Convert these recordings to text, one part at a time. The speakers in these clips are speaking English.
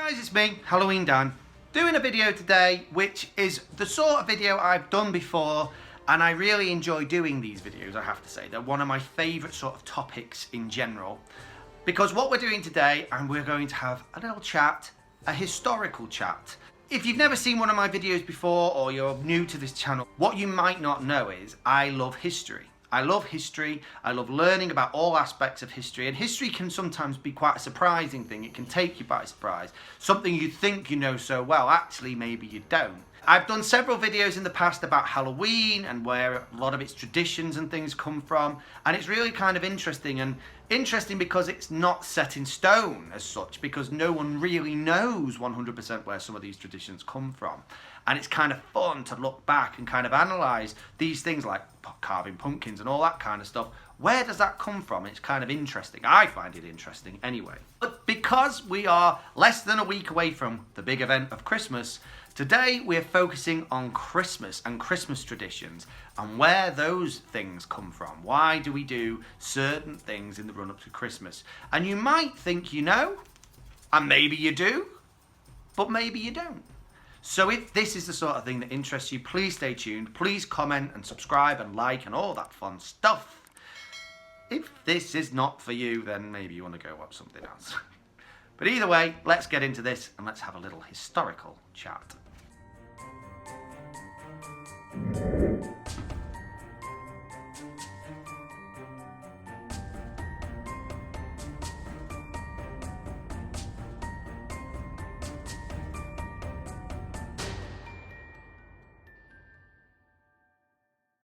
Guys, it's me, Halloween Dan, doing a video today which is the sort of video I've done before, and I really enjoy doing these videos, I have to say. They're one of my favourite sort of topics in general, because what we're doing today, and we're going to have a little chat, a historical chat. If you've never seen one of my videos before, or you're new to this channel, what you might not know is I love history. I love history, I love learning about all aspects of history, and history can sometimes be quite a surprising thing. It can take you by surprise. Something you think you know so well, actually maybe you don't. I've done several videos in the past about Halloween and where a lot of its traditions and things come from, and it's really kind of interesting because it's not set in stone as such, because no one really knows 100% where some of these traditions come from. And it's kind of fun to look back and kind of analyse these things like carving pumpkins and all that kind of stuff. Where does that come from? It's kind of interesting. I find it interesting anyway. But because we are less than a week away from the big event of Christmas, today we're focusing on Christmas and Christmas traditions and where those things come from. Why do we do certain things in the run-up to Christmas? And you might think you know, and maybe you do, but maybe you don't. So if this is the sort of thing that interests you, please stay tuned. Please comment and subscribe and like and all that fun stuff. If this is not for you, then maybe you want to go watch something else. But either way, let's get into this and let's have a little historical chat.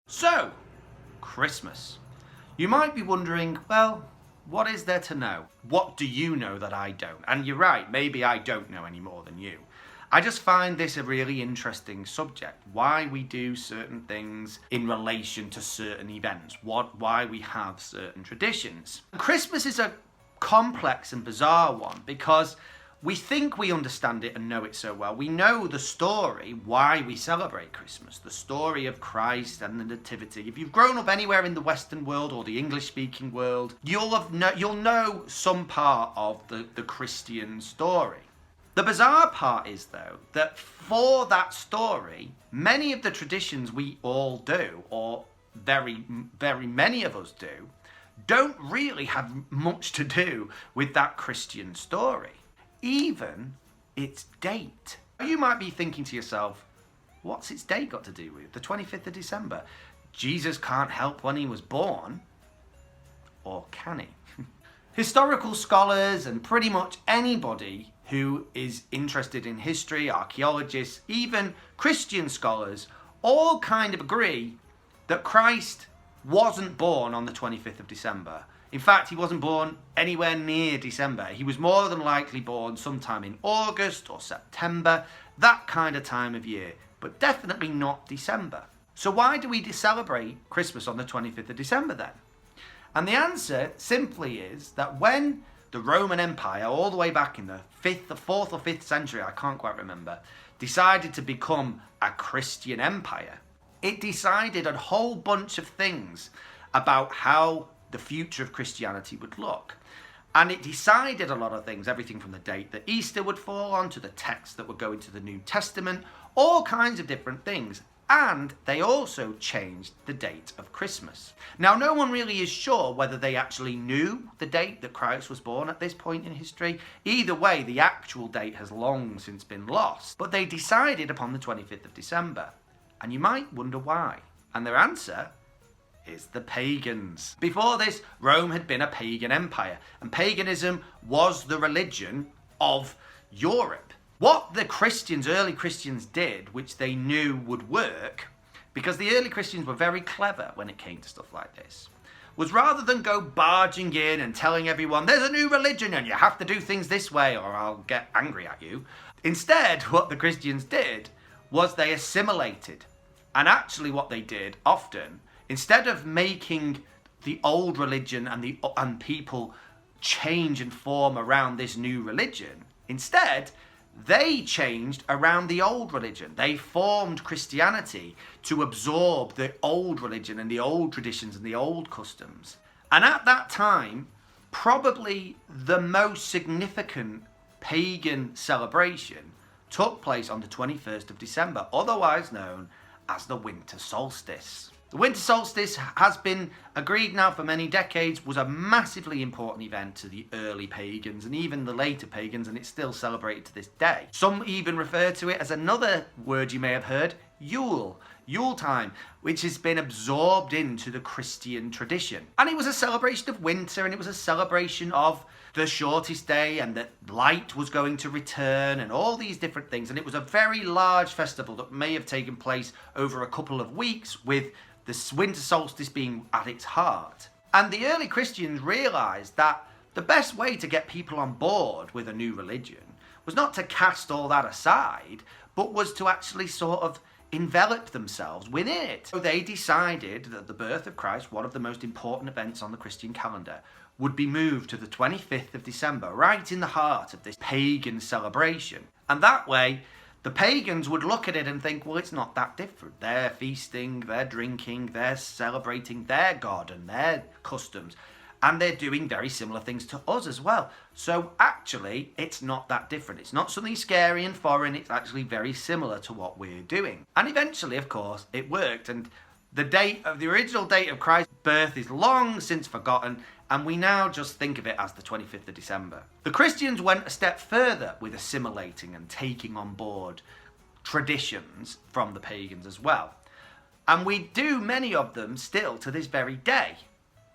So, Christmas. You might be wondering, well, what is there to know? What do you know that I don't? And you're right, maybe I don't know any more than you. I just find this a really interesting subject. Why we do certain things in relation to certain events. Why we have certain traditions. Christmas is a complex and bizarre one because we think we understand it and know it so well. We know the story, why we celebrate Christmas, the story of Christ and the Nativity. If you've grown up anywhere in the Western world or the English-speaking world, you'll know some part of the Christian story. The bizarre part is, though, that for that story, many of the traditions we all do, or very, very many of us do, don't really have much to do with that Christian story. Even its date. You might be thinking to yourself, what's its date got to do with? The 25th of December. Jesus can't help when he was born. Or can he? Historical scholars and pretty much anybody who is interested in history, archaeologists, even Christian scholars, all kind of agree that Christ wasn't born on the 25th of December. In fact, he wasn't born anywhere near December. He was more than likely born sometime in August or September, that kind of time of year, but definitely not December. So why do we celebrate Christmas on the 25th of December then? And the answer simply is that when the Roman Empire, all the way back in the 4th or 5th century, I can't quite remember, decided to become a Christian empire, it decided a whole bunch of things about how the future of Christianity would look. And it decided a lot of things, everything from the date that Easter would fall on to the texts that would go into the New Testament, all kinds of different things. And they also changed the date of Christmas. Now, no one really is sure whether they actually knew the date that Christ was born at this point in history. Either way, the actual date has long since been lost. But they decided upon the 25th of December. And you might wonder why. And their answer is the pagans. Before this, Rome had been a pagan empire, and paganism was the religion of Europe. What the Christians, early Christians did, which they knew would work, because the early Christians were very clever when it came to stuff like this, was rather than go barging in and telling everyone, there's a new religion and you have to do things this way or I'll get angry at you. Instead, what the Christians did was they assimilated. And actually what they did often, instead of making the old religion and people change and form around this new religion, instead they changed around the old religion. They formed Christianity to absorb the old religion and the old traditions and the old customs. And at that time, probably the most significant pagan celebration took place on the 21st of December, otherwise known as the winter solstice. The winter solstice has been agreed now for many decades, was a massively important event to the early pagans and even the later pagans, and it's still celebrated to this day. Some even refer to it as another word you may have heard, Yule. Yule time, which has been absorbed into the Christian tradition. And it was a celebration of winter, and it was a celebration of the shortest day, and that light was going to return, and all these different things. And it was a very large festival that may have taken place over a couple of weeks, with the winter solstice being at its heart. And the early Christians realised that the best way to get people on board with a new religion was not to cast all that aside, but was to actually sort of envelop themselves within it. So they decided that the birth of Christ, one of the most important events on the Christian calendar, would be moved to the 25th of December, right in the heart of this pagan celebration. And that way, the pagans would look at it and think, well, it's not that different. They're feasting, they're drinking, they're celebrating their God and their customs, and they're doing very similar things to us as well. So actually, it's not that different. It's not something scary and foreign. It's actually very similar to what we're doing. And eventually, of course, it worked. And the original date of Christ's birth is long since forgotten, and we now just think of it as the 25th of December. The Christians went a step further with assimilating and taking on board traditions from the pagans as well. And we do many of them still to this very day.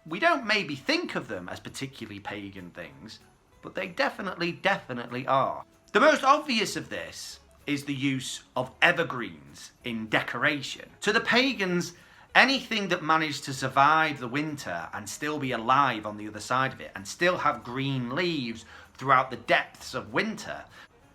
We don't maybe think of them as particularly pagan things, but they definitely are. The most obvious of this is the use of evergreens in decoration. To the pagans, anything that managed to survive the winter and still be alive on the other side of it and still have green leaves throughout the depths of winter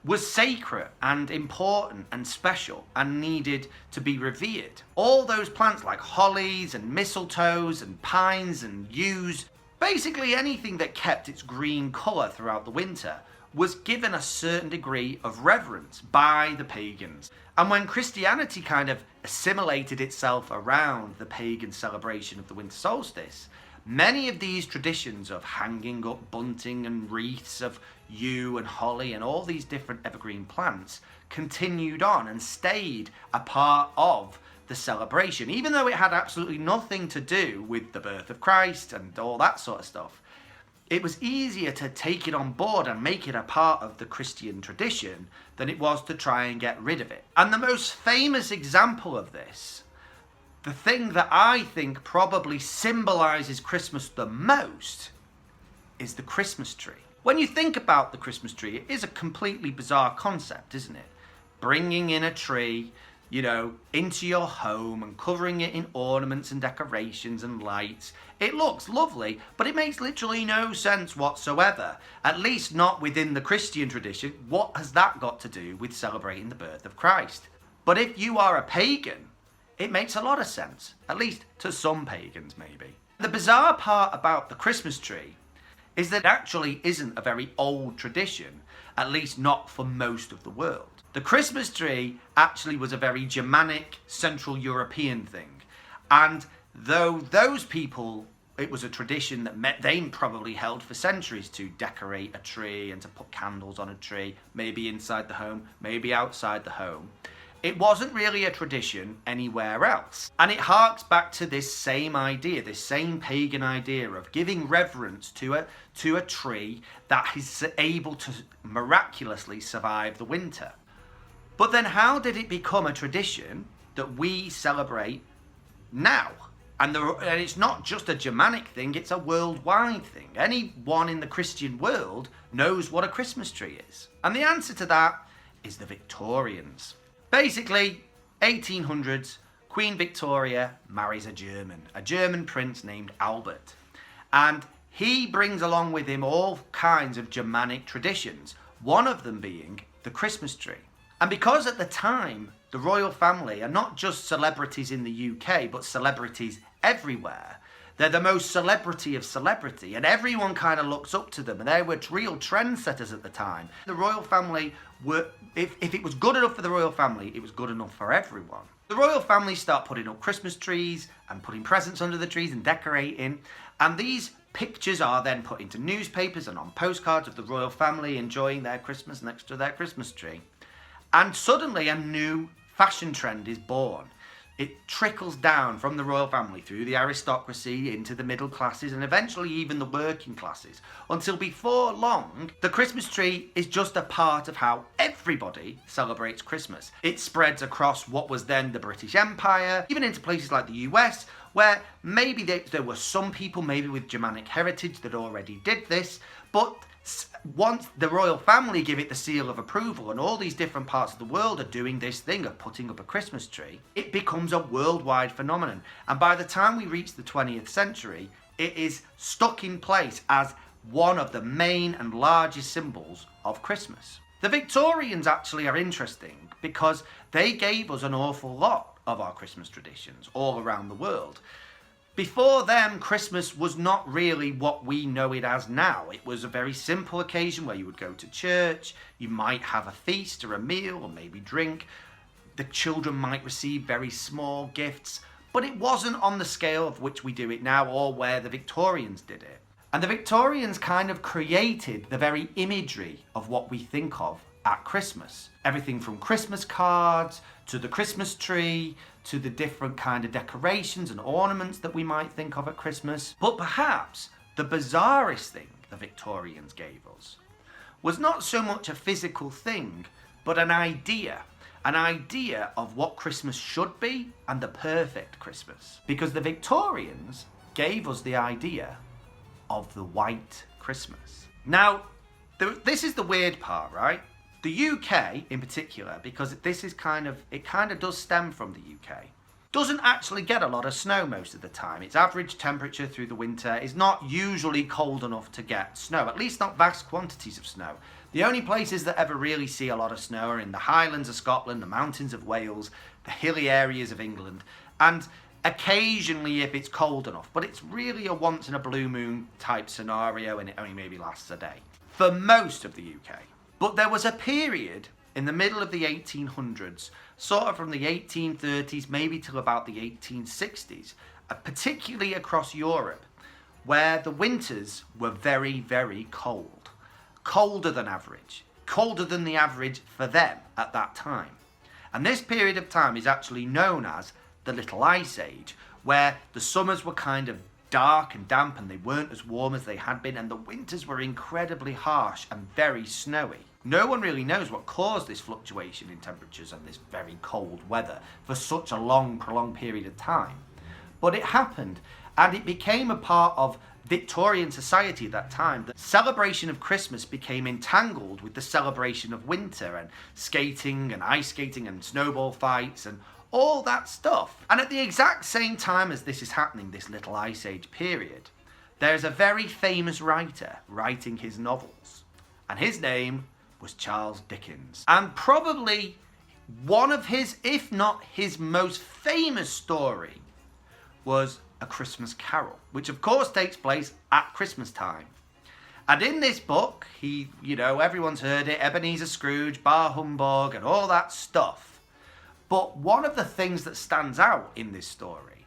was sacred and important and special and needed to be revered. All those plants like hollies and mistletoes and pines and yews, basically anything that kept its green colour throughout the winter, was given a certain degree of reverence by the pagans. And when Christianity kind of assimilated itself around the pagan celebration of the winter solstice, many of these traditions of hanging up bunting and wreaths of yew and holly and all these different evergreen plants continued on and stayed a part of the celebration, even though it had absolutely nothing to do with the birth of Christ and all that sort of stuff. It was easier to take it on board and make it a part of the Christian tradition than it was to try and get rid of it. And the most famous example of this, the thing that I think probably symbolises Christmas the most, is the Christmas tree. When you think about the Christmas tree, it is a completely bizarre concept, isn't it? Bringing in a tree, into your home and covering it in ornaments and decorations and lights. It looks lovely, but it makes literally no sense whatsoever, at least not within the Christian tradition. What has that got to do with celebrating the birth of Christ? But if you are a pagan, it makes a lot of sense, at least to some pagans maybe. The bizarre part about the Christmas tree is that it actually isn't a very old tradition, at least not for most of the world. The Christmas tree actually was a very Germanic, Central European thing. And though those people, it was a tradition that they probably held for centuries to decorate a tree and to put candles on a tree, maybe inside the home, maybe outside the home, it wasn't really a tradition anywhere else. And it harks back to this same idea, this same pagan idea of giving reverence to a tree that is able to miraculously survive the winter. But then how did it become a tradition that we celebrate now? And it's not just a Germanic thing, it's a worldwide thing. Anyone in the Christian world knows what a Christmas tree is. And the answer to that is the Victorians. Basically, 1800s, Queen Victoria marries a German prince named Albert. And he brings along with him all kinds of Germanic traditions, one of them being the Christmas tree. And because at the time, the royal family are not just celebrities in the UK, but celebrities everywhere. They're the most celebrity of celebrity, and everyone kind of looks up to them, and they were real trendsetters at the time. The royal family were, if it was good enough for the royal family, it was good enough for everyone. The royal family start putting up Christmas trees and putting presents under the trees and decorating, And these pictures are then put into newspapers and on postcards of the royal family enjoying their Christmas next to their Christmas tree. And suddenly a new fashion trend is born. It trickles down from the royal family through the aristocracy into the middle classes and eventually even the working classes, until before long the Christmas tree is just a part of how everybody celebrates Christmas. It spreads across what was then the British Empire, even into places like the US, where maybe there were some people maybe with Germanic heritage that already did this, but once the royal family give it the seal of approval and all these different parts of the world are doing this thing of putting up a Christmas tree, it becomes a worldwide phenomenon. And by the time we reach the 20th century, it is stuck in place as one of the main and largest symbols of Christmas. The Victorians actually are interesting because they gave us an awful lot of our Christmas traditions all around the world. Before them, Christmas was not really what we know it as now. It was a very simple occasion where you would go to church, you might have a feast or a meal or maybe drink. The children might receive very small gifts, but it wasn't on the scale of which we do it now or where the Victorians did it. And the Victorians kind of created the very imagery of what we think of at Christmas. Everything from Christmas cards to the Christmas tree to the different kind of decorations and ornaments that we might think of at Christmas. But perhaps the bizarrest thing the Victorians gave us was not so much a physical thing, but an idea of what Christmas should be and the perfect Christmas. Because the Victorians gave us the idea of the white Christmas. Now, this is the weird part, right? The UK in particular, because it kind of does stem from the UK, doesn't actually get a lot of snow most of the time. Its average temperature through the winter is not usually cold enough to get snow, at least not vast quantities of snow. The only places that ever really see a lot of snow are in the Highlands of Scotland, the mountains of Wales, the hilly areas of England, and occasionally if it's cold enough, but it's really a once in a blue moon type scenario and it only maybe lasts a day for most of the UK. But there was a period in the middle of the 1800s, sort of from the 1830s maybe till about the 1860s, particularly across Europe, where the winters were very, very cold. Colder than average. Colder than the average for them at that time. And this period of time is actually known as the Little Ice Age, where the summers were kind of dark and damp and they weren't as warm as they had been, and the winters were incredibly harsh and very snowy. No one really knows what caused this fluctuation in temperatures and this very cold weather for such a long, prolonged period of time. But it happened, and it became a part of Victorian society at that time. The celebration of Christmas became entangled with the celebration of winter and skating and ice skating and snowball fights and all that stuff. And at the exact same time as this is happening, this Little Ice Age period, there's a very famous writer writing his novels, and his name was Charles Dickens. And probably one of his, if not his most famous story, was A Christmas Carol, which of course takes place at Christmas time. And in this book, everyone's heard it, Ebenezer Scrooge, Bar Humbug, and all that stuff. But one of the things that stands out in this story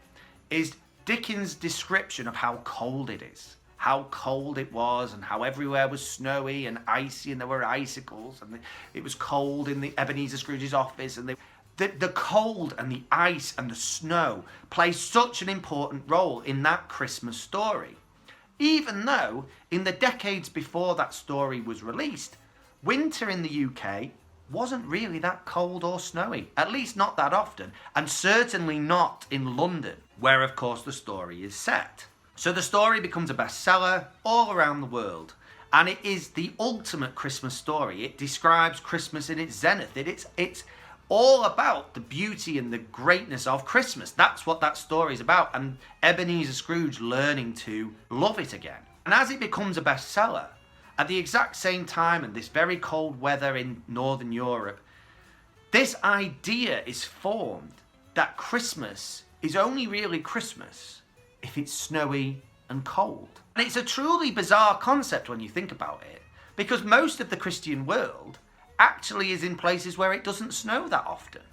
is Dickens' description of how cold it is. How cold it was and how everywhere was snowy and icy and there were icicles and it was cold in the Ebenezer Scrooge's office, and the cold and the ice and the snow play such an important role in that Christmas story. Even though in the decades before that story was released, winter in the UK wasn't really that cold or snowy, at least not that often, and certainly not in London, where of course the story is set. So the story becomes a bestseller all around the world, and it is the ultimate Christmas story. It describes Christmas in its zenith. It's all about the beauty and the greatness of Christmas. That's what that story is about, and Ebenezer Scrooge learning to love it again. And as it becomes a bestseller, at the exact same time in this very cold weather in Northern Europe, this idea is formed that Christmas is only really Christmas if it's snowy and cold. And it's a truly bizarre concept when you think about it, because most of the Christian world actually is in places where it doesn't snow that often.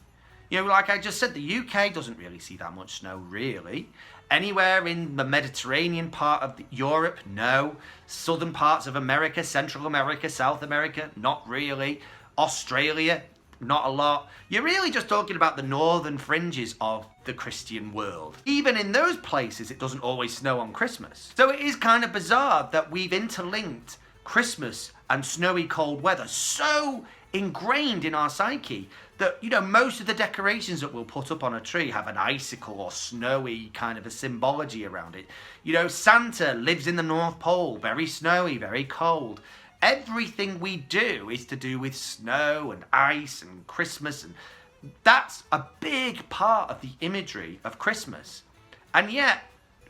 You know, like I just said, the UK doesn't really see that much snow, really. Anywhere in the Mediterranean part of Europe, no. Southern parts of America, Central America, South America, not really. Australia, not a lot. You're really just talking about the northern fringes of the Christian world. Even in those places, it doesn't always snow on Christmas. So it is kind of bizarre that we've interlinked Christmas and snowy cold weather so ingrained in our psyche that, you know, most of the decorations that we'll put up on a tree have an icicle or snowy kind of a symbology around it. You know, Santa lives in the North Pole, very snowy, very cold. Everything we do is to do with snow and ice and Christmas, and that's a big part of the imagery of Christmas. And yet,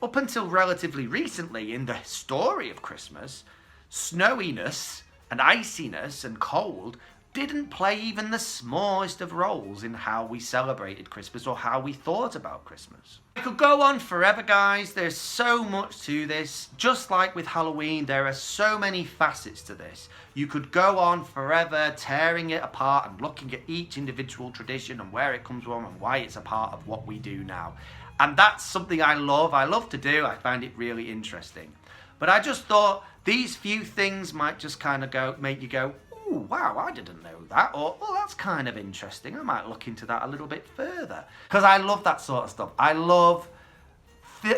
up until relatively recently in the story of Christmas, snowiness and iciness and cold didn't play even the smallest of roles in how we celebrated Christmas or how we thought about Christmas. I could go on forever, guys. There's so much to this. Just like with Halloween, there are so many facets to this. You could go on forever tearing it apart and looking at each individual tradition and where it comes from and why it's a part of what we do now. And that's something I love to do. I find it really interesting. But I just thought these few things might just kind of make you go, "Ooh, wow, I didn't know that," or "Oh, that's kind of interesting. I might look into that a little bit further." Because I love that sort of stuff. I love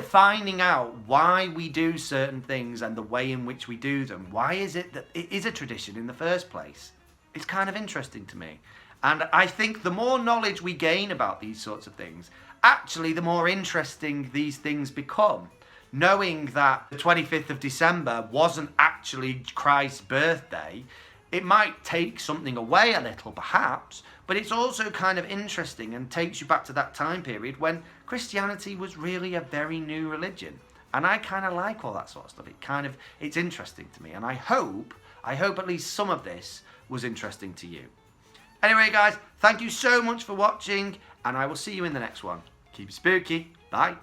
finding out why we do certain things and the way in which we do them. Why is it that it is a tradition in the first place? It's kind of interesting to me. And I think the more knowledge we gain about these sorts of things, actually the more interesting these things become. Knowing that the 25th of December wasn't actually Christ's birthday, it might take something away a little, perhaps, but it's also kind of interesting and takes you back to that time period when Christianity was really a very new religion. And I kind of like all that sort of stuff. It's interesting to me. And I hope at least some of this was interesting to you. Anyway, guys, thank you so much for watching, and I will see you in the next one. Keep it spooky. Bye.